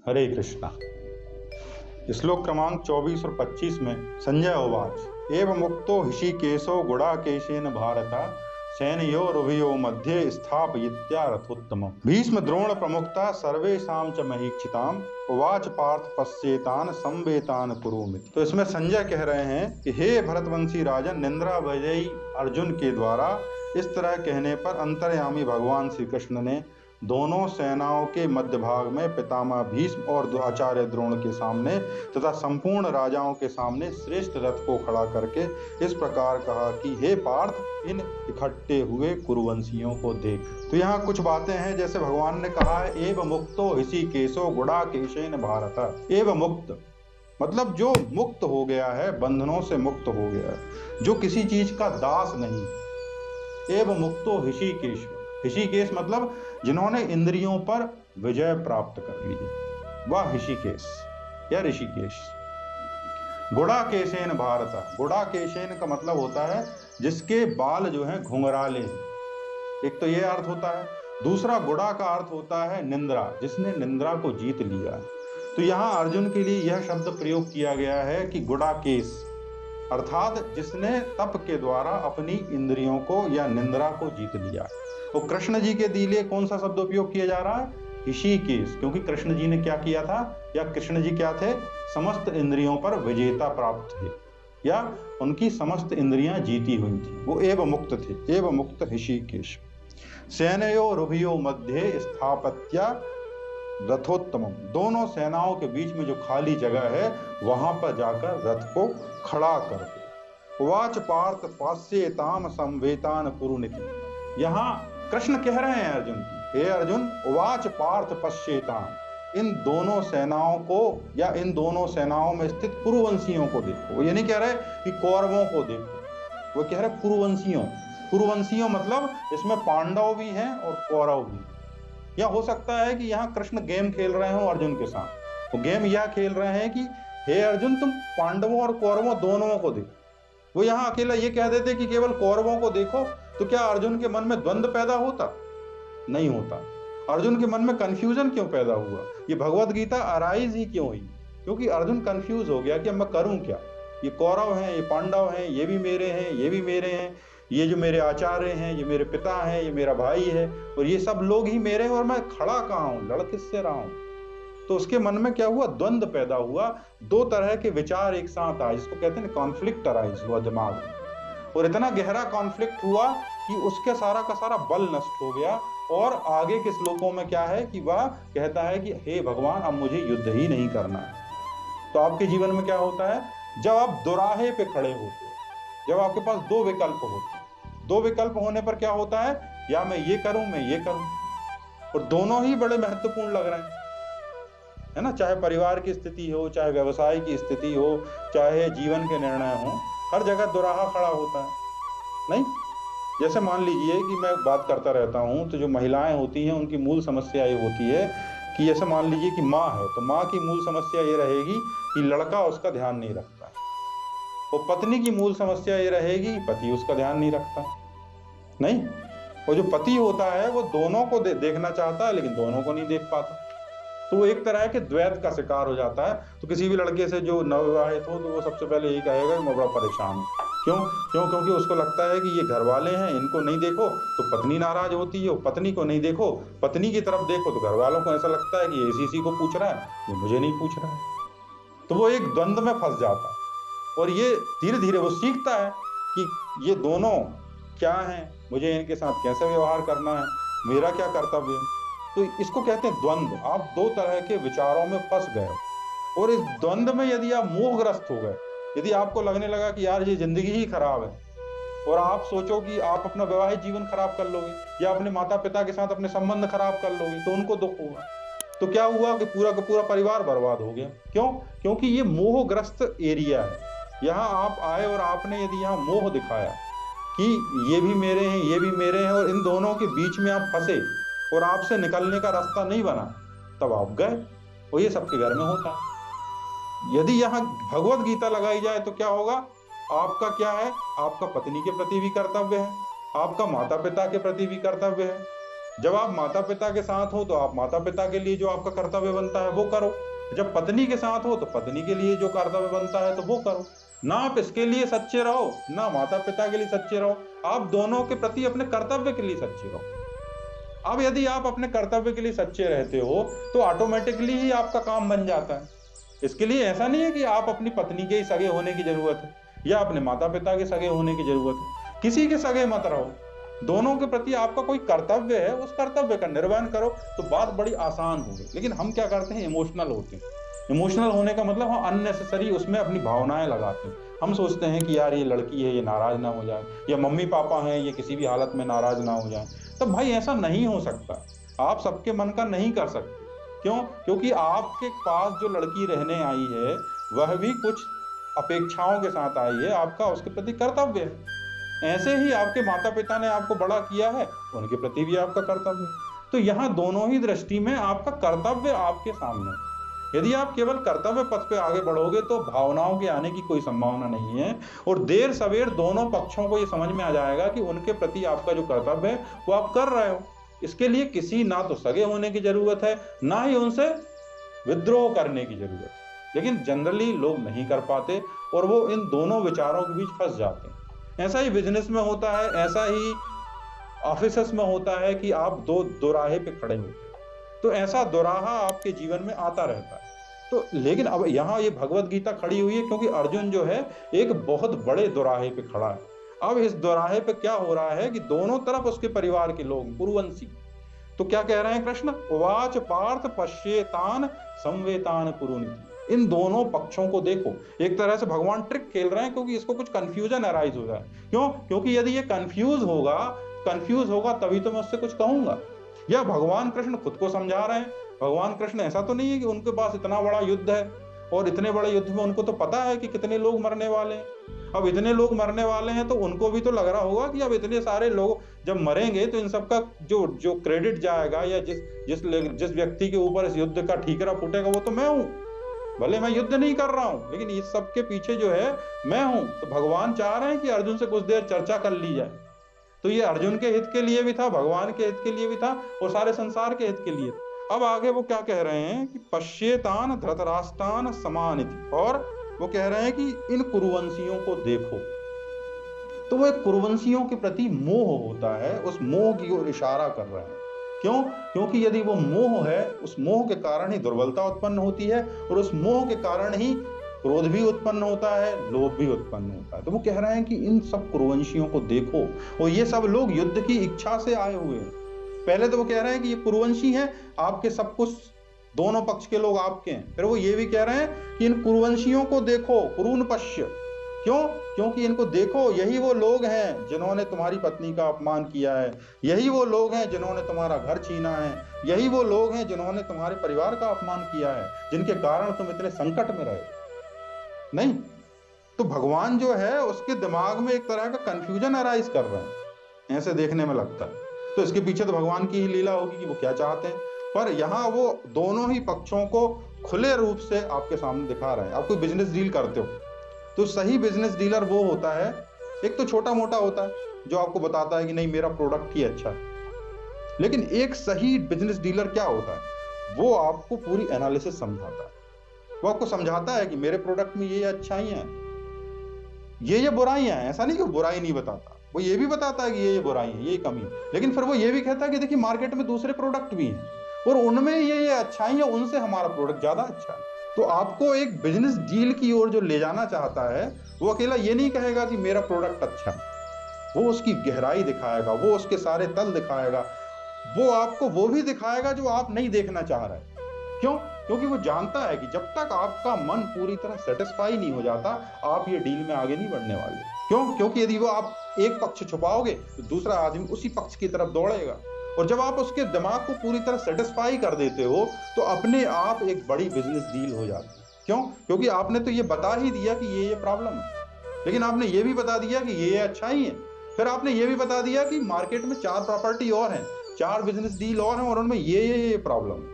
हरे कृष्णा। श्लोक क्रमांक 24 और 25 में संजय उवाच एवं मुक्तो ऋषिकेशो गुडाकेशेन भारत सैनयोरुभयो मध्ये स्थापयित्या रथोत्तमम्। भीष्म द्रोण प्रमुखता सर्वेषां च महीक्षिताम् उवाच पार्थ पश्येतान संवेतान कुरुमिति। तो इसमें संजय कह रहे हैं कि हे भरतवंशी राजन, निंद्रा विजयी अर्जुन के द्वारा इस तरह कहने पर अंतर्यामी भगवान श्री कृष्ण ने दोनों सेनाओं के मध्य भाग में पितामह भीष्म और आचार्य द्रोण के सामने तथा संपूर्ण राजाओं के सामने श्रेष्ठ रथ को खड़ा करके इस प्रकार कहा कि हे पार्थ, इन इकट्ठे हुए कुरुवंशियों को देख। तो यहाँ कुछ बातें हैं, जैसे भगवान ने कहा है एव मुक्तो ऋषिकेशो गुडाकेशेन भारत। एव मुक्त मतलब जो मुक्त हो गया है, बंधनों से मुक्त हो गया है, जो किसी चीज का दास नहीं। एव मुक्तो ऋषिकेश, ऋषिकेश मतलब जिन्होंने इंद्रियों पर विजय प्राप्त कर ली है, वह ऋषिकेश या ऋषिकेश। गुडाकेशेन भारत, गुडाकेशेन का मतलब होता है जिसके बाल जो हैं घुंघराले हैं। एक तो ये अर्थ होता है। दूसरा गुड़ा का अर्थ होता है निंद्रा, जिसने निंद्रा को जीत लिया। तो यहाँ अर्जुन के लिए यह शब्द प्रयोग किया गया है कि गुडाकेश अर्थात जिसने तप के द्वारा अपनी इंद्रियों को या निंद्रा को जीत लिया। तो कृष्ण जी के लिए कौन सा शब्द उपयोग किया जा रहा है? ऋषिकेश, क्योंकि कृष्ण जी ने क्या किया था, या कृष्ण जी क्या थे? समस्त इंद्रियों पर विजेता प्राप्त थे, या उनकी समस्त इंद्रियां जीती हुई थी, वो एव मुक्त थे। एव मुक्त ऋषिकेश सेनयोरुभयो मध्ये स्थापत्या रथोत्तमम, दोनों सेनाओं के बीच में जो खाली जगह है वहां पर जाकर रथ को खड़ा कर दो। उवाच पार्थ पास्येताम संवेतान कुरुनिति। यहाँ कृष्ण कह रहे हैं अर्जुन की, हे अर्जुन, उवाच पार्थ पश्येताम, इन दोनों सेनाओं को या इन दोनों सेनाओं में स्थित कुरुवंशियों को देखो। वो ये नहीं कह रहे कि कौरवों को देखो, वो कह रहे कुरुवंशियों। कुरुवंशियों मतलब इसमें पांडव भी हैं और कौरव भी। या हो सकता है कि यहाँ कृष्ण गेम खेल रहे हो अर्जुन के साथ। वो गेम यह खेल रहे हैं कि हे अर्जुन, तुम पांडवों और कौरवों दोनों को देखो। वो यहाँ अकेला ये कह देते कि केवल कौरवों को देखो, तो क्या अर्जुन के मन में द्वंद्व पैदा होता? नहीं होता। अर्जुन के मन में कंफ्यूजन क्यों पैदा हुआ? ये भगवत गीता अराइज ही क्यों हुई? क्योंकि अर्जुन कंफ्यूज हो गया कि अब मैं करूं क्या। ये कौरव हैं, ये पांडव हैं, ये भी मेरे हैं, ये भी मेरे हैं, ये जो मेरे आचार्य हैं, ये मेरे पिता हैं, ये मेरा भाई है, और ये सब लोग ही मेरे हैं, और मैं खड़ा कहाँ हूं, लड़ किससे रहा हूं? तो उसके मन में क्या हुआ? द्वंद्व पैदा हुआ। दो तरह के विचार एक साथ आए, जिसको कहते हैं कॉन्फ्लिक्ट अराइज हुआ दिमाग में। और इतना गहरा कॉन्फ्लिक्ट हुआ कि उसके सारा का सारा बल नष्ट हो गया। और आगे के श्लोकों में क्या है कि वह कहता है कि हे भगवान, अब मुझे युद्ध ही नहीं करना है। तो आपके जीवन में क्या होता है? जब आप दोराहे पे खड़े होते, जब आपके पास दो विकल्प होते, दो विकल्प होने पर क्या होता है? या मैं ये करूं, मैं ये करूं, और दोनों ही बड़े महत्वपूर्ण लग रहे हैं, है ना। चाहे परिवार की स्थिति हो, चाहे व्यवसाय की स्थिति हो, चाहे जीवन के निर्णय हो, हर जगह दोराहा खड़ा होता है, नहीं? जैसे मान लीजिए कि मैं बात करता रहता हूँ, तो जो महिलाएं होती हैं उनकी मूल समस्या ये होती है कि जैसे मान लीजिए कि माँ है, तो माँ की मूल समस्या ये रहेगी कि लड़का उसका ध्यान नहीं रखता। और पत्नी की मूल समस्या ये रहेगी कि पति उसका ध्यान नहीं रखता, नहीं। और जो पति होता है वो दोनों को देखना चाहता है, लेकिन दोनों को नहीं देख पाता। तो वो एक तरह के द्वैत का शिकार हो जाता है। तो किसी भी लड़के से जो नवविवाहित हो, तो वो सबसे पहले यही कहेगा कि मैं बड़ा परेशान हूँ। क्योंकि उसको लगता है कि ये घर वाले हैं, इनको नहीं देखो तो पत्नी नाराज होती है, पत्नी को नहीं देखो, पत्नी की तरफ देखो तो घर वालों को ऐसा लगता है कि ये इसी को पूछ रहा है, ये मुझे नहीं पूछ रहा है। तो वो एक द्वंद्व में फंस जाता है। और ये धीरे धीरे वो सीखता है कि ये दोनों क्या हैं, मुझे इनके साथ कैसे व्यवहार करना है, मेरा क्या कर्तव्य है। तो इसको कहते हैं द्वंद्व। आप दो तरह के विचारों में फंस गए हो, और इस द्वंद्व में यदि आप मोहग्रस्त हो गए, यदि आपको लगने लगा कि यार ये जिंदगी ही खराब है, और आप सोचो कि आप अपना वैवाहिक जीवन खराब कर लोगे, या अपने माता पिता के साथ अपने संबंध खराब कर लोगे, तो उनको दुख होगा। तो क्या हुआ कि पूरा का पूरा परिवार बर्बाद हो गया। क्यों? क्योंकि ये मोहग्रस्त एरिया है। यहाँ आप आए और आपने यदि यहाँ मोह दिखाया कि ये भी मेरे हैं, ये भी मेरे हैं, और इन दोनों के बीच में आप फंसे और आपसे निकलने का रास्ता नहीं बना, तब आप गए। और ये सबके घर में होता है। यदि यहाँ भगवत गीता लगाई जाए तो क्या होगा? आपका क्या है? आपका पत्नी के प्रति भी कर्तव्य है, आपका माता पिता के प्रति भी कर्तव्य है, जब आप माता पिता के साथ हो तो आप माता पिता के लिए जो आपका कर्तव्य बनता है वो करो, जब पत्नी के साथ हो तो पत्नी के लिए जो कर्तव्य बनता है तो वो करो। ना आप इसके लिए सच्चे रहो, ना माता पिता के लिए सच्चे रहो, आप दोनों के प्रति अपने कर्तव्य के लिए सच्चे रहो। अब यदि आप अपने कर्तव्य के लिए सच्चे रहते हो तो ऑटोमेटिकली ही आपका काम बन जाता है। इसके लिए ऐसा नहीं है कि आप अपनी पत्नी के ही सगे होने की जरूरत है या अपने माता पिता के सगे होने की जरूरत है, किसी के सगे मत रहो। दोनों के प्रति आपका कोई कर्तव्य है, उस कर्तव्य का निर्वहन करो तो बात बड़ी आसान होगी। लेकिन हम क्या करते हैं, इमोशनल होते हैं। इमोशनल होने का मतलब हम अननेसेसरी उसमें अपनी भावनाएं लगाते हैं। हम सोचते हैं कि यार ये लड़की है, ये नाराज ना हो जाए, या मम्मी पापा हैं, ये किसी भी हालत में नाराज ना हो जाए। तब भाई ऐसा नहीं हो सकता, आप सबके मन का नहीं कर सकते। क्यों? क्योंकि आपके पास जो लड़की रहने आई है वह भी कुछ अपेक्षाओं के साथ आई है, आपका उसके प्रति कर्तव्य है। ऐसे ही आपके माता पिता ने आपको बड़ा किया है, उनके प्रति भी आपका कर्तव्य है। तो यहाँ दोनों ही दृष्टि में आपका कर्तव्य आपके सामने है। यदि आप केवल कर्तव्य पथ पे आगे बढ़ोगे तो भावनाओं के आने की कोई संभावना नहीं है, और देर सवेर दोनों पक्षों को ये समझ में आ जाएगा कि उनके प्रति आपका जो कर्तव्य है वो आप कर रहे हो। इसके लिए किसी ना तो सगे होने की जरूरत है, ना ही उनसे विद्रोह करने की जरूरत है। लेकिन जनरली लोग नहीं कर पाते और वो इन दोनों विचारों के बीच फंस जाते हैं। ऐसा ही बिजनेस में होता है, ऐसा ही ऑफिस में होता है कि आप दो दोराहे पे खड़े होते हैं, तो ऐसा दोराहा आपके जीवन में आता रहता है। तो लेकिन अब यहाँ ये भगवत गीता खड़ी हुई है क्योंकि अर्जुन जो है एक बहुत बड़े दोराहे पे खड़ा है। अब इस दोराहे पे क्या हो रहा है कि दोनों तरफ उसके परिवार के लोग पुरुवंशी, तो क्या कह रहे हैं कृष्ण, उवाच पार्थ पश्येतान संवेतान पुरुनिधि। इन दोनों पक्षों को देखो। एक तरह से भगवान ट्रिक खेल रहे हैं क्योंकि इसको कुछ कंफ्यूजन अराइज हो जाए। क्यों? क्योंकि यदि ये कंफ्यूज होगा तभी तो मैं उससे कुछ कहूंगा। या भगवान कृष्ण खुद को समझा रहे हैं। भगवान कृष्ण ऐसा तो नहीं है कि उनके पास इतना बड़ा युद्ध है और इतने बड़े युद्ध में उनको तो पता है कि कितने लोग मरने वाले हैं। अब इतने लोग मरने वाले हैं तो उनको भी तो लग रहा होगा कि अब इतने सारे लोग जब मरेंगे तो इन सबका जो क्रेडिट जाएगा, या जिस व्यक्ति के ऊपर इस युद्ध का ठीकरा फूटेगा वो तो मैं हूँ। भले मैं युद्ध नहीं कर रहा हूँ लेकिन इस सब के पीछे जो है मैं हूँ। तो भगवान चाह रहे हैं कि अर्जुन से कुछ देर चर्चा कर ली जाए। तो ये अर्जुन के हित के लिए भी था, भगवान के हित के लिए भी था और सारे संसार के हित के लिए। अब आगे वो क्या कह रहे हैं कि पश्येतान धृतराष्ट्रान समानिति, और वो कह रहे हैं कि इन कुरुवंशियों को देखो। तो वो एक कुरुवंशियों के प्रति मोह होता है, उस मोह की ओर इशारा कर रहे हैं। क्यों? क्योंकि यदि वो मोह है, उस मोह के कारण ही दुर्बलता उत्पन्न होती है और उस मोह के कारण ही क्रोध भी उत्पन्न होता है, लोभ भी उत्पन्न होता है। तो वो कह रहे हैं कि इन सब कुरुवंशियों को देखो, और ये सब लोग युद्ध की इच्छा से आए हुए हैं। पहले तो वो कह रहे हैं कि ये कुरुवंशी हैं, आपके सब कुछ दोनों पक्ष के लोग आपके हैं। फिर वो ये भी कह रहे हैं कि इन कुरुवंशियों को देखो, कुरुन पश्य। क्यों? क्योंकि इनको देखो, यही वो लोग हैं जिन्होंने तुम्हारी पत्नी का अपमान किया है, यही वो लोग हैं जिन्होंने तुम्हारा घर छीना है, यही वो लोग हैं जिन्होंने तुम्हारे परिवार का अपमान किया है, जिनके कारण तुम इतने संकट में रहे। नहीं तो भगवान जो है उसके दिमाग में एक तरह का कंफ्यूजन अराइज कर रहे हैं, ऐसे देखने में लगता है। तो इसके पीछे तो भगवान की ही लीला होगी कि वो क्या चाहते हैं। पर यहाँ वो दोनों ही पक्षों को खुले रूप से आपके सामने दिखा रहे हैं। आप कोई बिजनेस डील करते हो तो सही बिजनेस डीलर वो होता है, एक तो छोटा मोटा होता है जो आपको बताता है कि नहीं मेरा प्रोडक्ट ही अच्छा है, लेकिन एक सही बिजनेस डीलर क्या होता है, वो आपको पूरी एनालिसिस समझाता है। वो आपको समझाता है कि मेरे प्रोडक्ट में ये अच्छाइयां हैं, ये बुराइयां हैं। ऐसा नहीं कि बुराई नहीं बताता, वो ये भी बताता है कि ये बुराई है, ये कमी है, लेकिन फिर वो ये भी कहता है कि देखिए मार्केट में दूसरे प्रोडक्ट भी हैं और उनमें ये अच्छाई है, उनसे हमारा प्रोडक्ट ज्यादा अच्छा है। तो आपको एक बिजनेस डील की ओर जो ले जाना चाहता है वो अकेला ये नहीं कहेगा कि मेरा प्रोडक्ट अच्छा है, वो उसकी गहराई दिखाएगा, वो उसके सारे तल दिखाएगा, वो आपको वो भी दिखाएगा जो आप नहीं देखना चाह रहे। क्यों? क्योंकि वो जानता है कि जब तक आपका मन पूरी तरह सेटिस्फाई नहीं हो जाता आप ये डील में आगे नहीं बढ़ने वाले। क्यों? क्योंकि यदि वो आप एक पक्ष छुपाओगे तो दूसरा आदमी उसी पक्ष की तरफ दौड़ेगा, और जब आप उसके दिमाग को पूरी तरह सेटिस्फाई कर देते हो तो अपने आप एक बड़ी बिजनेस डील हो जाती है। क्यों? क्योंकि आपने तो ये बता ही दिया कि ये प्रॉब्लम है, लेकिन आपने ये भी बता दिया कि ये अच्छाई है, फिर आपने ये भी बता दिया कि मार्केट में 4 प्रॉपर्टी और हैं, 4 बिजनेस डील और हैं और उनमें ये प्रॉब्लम है।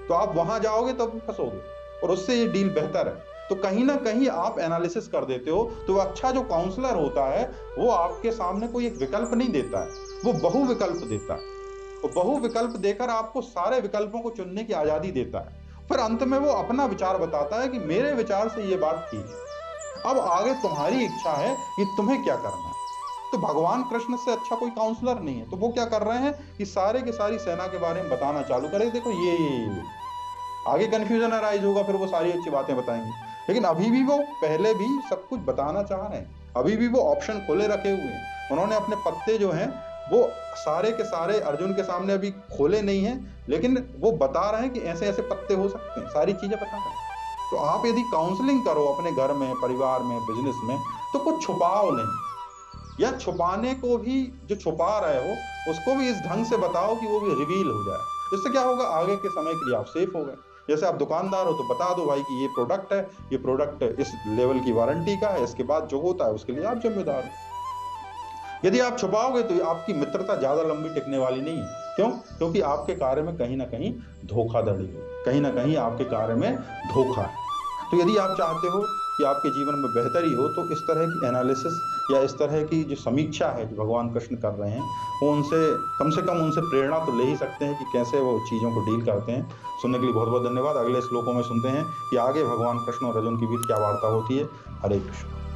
तो आप वहां जाओगे तब फंसोगे, और उससे ये डील बेहतर है। तो कहीं ना कहीं आप एनालिसिस कर देते हो। तो अच्छा जो काउंसलर होता है वो आपके सामने कोई एक विकल्प नहीं देता है, वो बहु विकल्प देता है। वो बहु विकल्प देकर आपको सारे विकल्पों को चुनने की आजादी देता है। फिर अंत में वो अपना विचार बताता है कि मेरे विचार से ये बात ठीक है, अब आगे तुम्हारी इच्छा है कि तुम्हें क्या करना है। तो भगवान कृष्ण से अच्छा कोई काउंसलर नहीं है। तो वो क्या कर रहे हैं कि सारे की सारी सेना के बारे में बताना चालू करे, देखो ये। आगे कंफ्यूजन अराइज होगा, फिर वो सारी अच्छी बातें बताएंगे, लेकिन अभी भी वो पहले भी सब कुछ बताना चाह रहे हैं। अभी भी वो ऑप्शन खुले रखे हुए हैं। उन्होंने अपने पत्ते जो हैं वो सारे के सारे अर्जुन के सामने अभी खोले नहीं हैं, लेकिन वो बता रहे हैं कि ऐसे ऐसे पत्ते हो सकते हैं, सारी चीजें बता रहे हैं। तो आप यदि काउंसलिंग करो अपने घर में, परिवार में, बिजनेस में, तो कुछ छुपाओ नहीं, या छुपाने को भी जो छुपा रहे हो उसको भी इस ढंग से बताओ कि वो भी रिवील हो जाए। इससे क्या होगा, आगे के समय के लिए आप सेफ हो गए। जैसे आप दुकानदार हो तो बता दो भाई कि ये प्रोडक्ट है, ये प्रोडक्ट इस लेवल की वारंटी का है, इसके बाद जो होता है उसके लिए आप जिम्मेदार हो। यदि आप छुपाओगे तो आपकी मित्रता ज्यादा लंबी टिकने वाली नहीं है। क्यों? क्योंकि आपके कार्य में कहीं ना कहीं धोखाधड़ी हो, कहीं ना कहीं आपके कार्य में धोखा है। तो यदि आप चाहते हो कि आपके जीवन में बेहतरी हो, तो इस तरह की एनालिसिस या इस तरह की जो समीक्षा है जो भगवान कृष्ण कर रहे हैं, वो उनसे कम से कम उनसे प्रेरणा तो ले ही सकते हैं कि कैसे वो चीज़ों को डील करते हैं। सुनने के लिए बहुत बहुत धन्यवाद। अगले श्लोकों में सुनते हैं कि आगे भगवान कृष्ण और अर्जुन के बीच क्या वार्ता होती है। हरे कृष्ण।